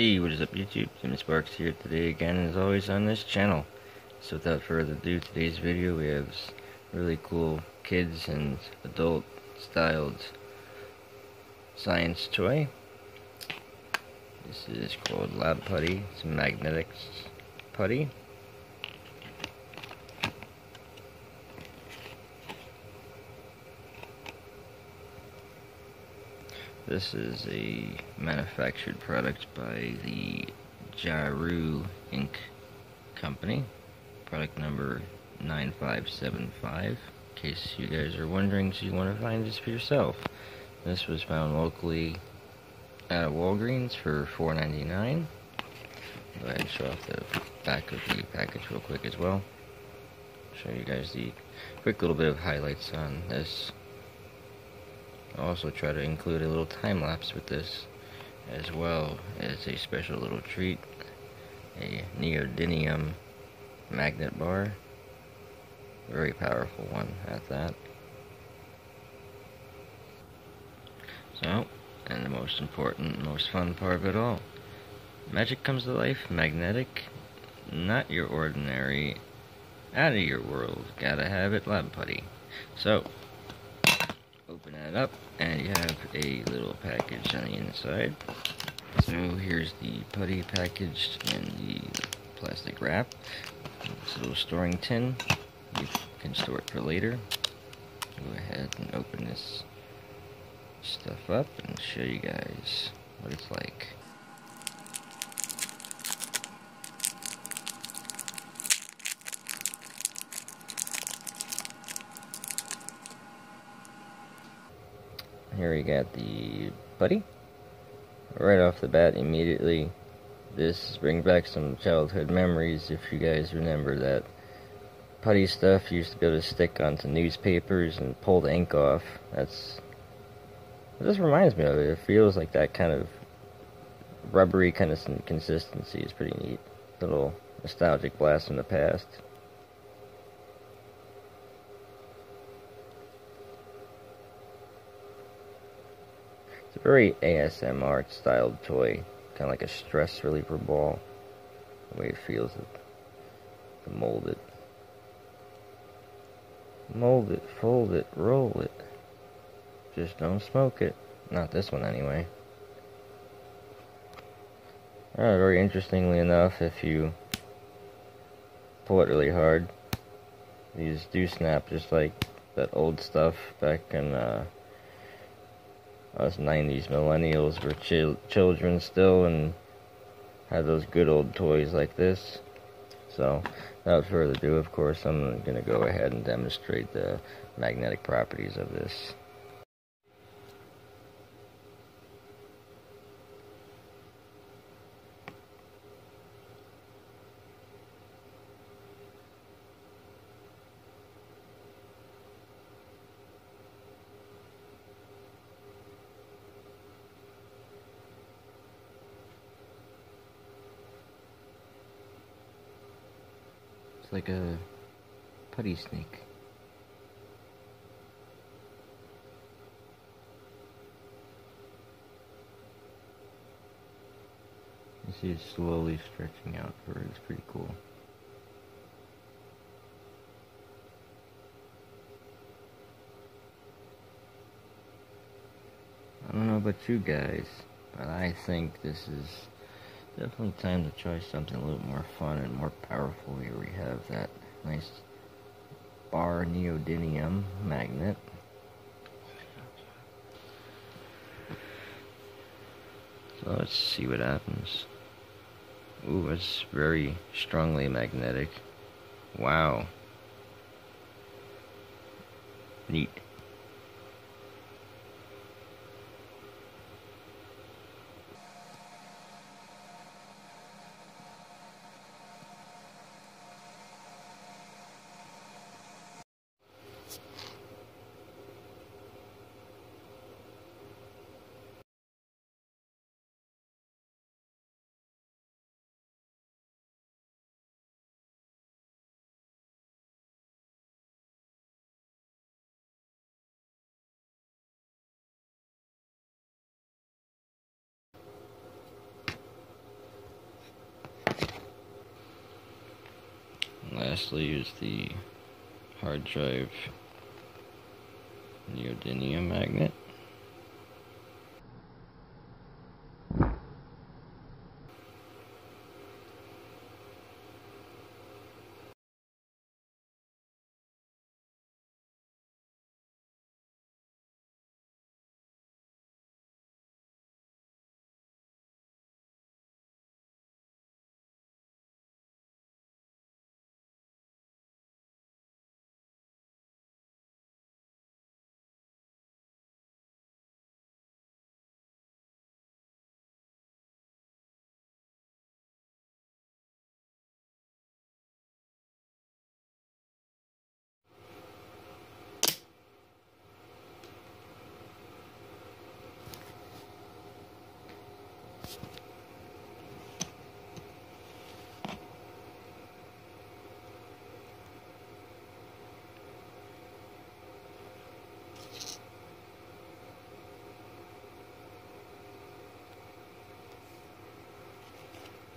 Hey, what is up YouTube? Jimmy Sparks here today again as always on this channel. So without further ado, today's video we have this really cool kids and adult styled science toy. This is called Lab Putty. It's a magnetics putty. This is a manufactured product by the Jaru Inc. company. Product number 9575. In case you guys are wondering, so you want to find this for yourself. This was found locally at Walgreens for $4.99. Go ahead and show off the back of the package real quick as well. Show you guys the quick little bit of highlights on this. I'll also try to include a little time lapse with this, as well as a special little treat, a Neodymium magnet bar. Very powerful one at that. So, and the most important, most fun part of it all. Magic comes to life, magnetic, not your ordinary, out of your world. Gotta have it, Lab Putty. So, open that up, and you have a little package on the inside. So here's the putty packaged in the plastic wrap. This little storing tin. You can store it for later. Go ahead and open this stuff up and show you guys what it's like. Here we got the putty. Right off the bat, immediately, this brings back some childhood memories. If you guys remember that putty stuff used to be able to stick onto newspapers and pull the ink off. This reminds me of it. It feels like that kind of rubbery kind of consistency is pretty neat. Little nostalgic blast from the past. It's a very ASMR styled toy, kind of like a stress reliever ball, the way it feels to mold it. Mold it, fold it, roll it. Just don't smoke it. Not this one anyway. Very interestingly enough, if you pull it really hard, these do snap just like that old stuff back in us 90s millennials were children still and had those good old toys like this. So, without further ado, of course, I'm going to go ahead and demonstrate the magnetic properties of this. It's like a putty snake. You see it slowly stretching out for it's pretty cool. I don't know about you guys, but I think this is definitely time to try something a little more fun and more powerful. Here we have that nice bar neodymium magnet. So let's see what happens. Ooh, it's very strongly magnetic. Wow. Neat. lastly is the hard drive neodymium magnet.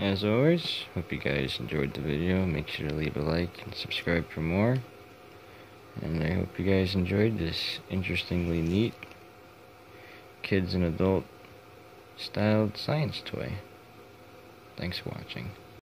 As always, hope you guys enjoyed the video. Make sure to leave a like and subscribe for more. And I hope you guys enjoyed this interestingly neat kids and adult styled science toy. Thanks for watching.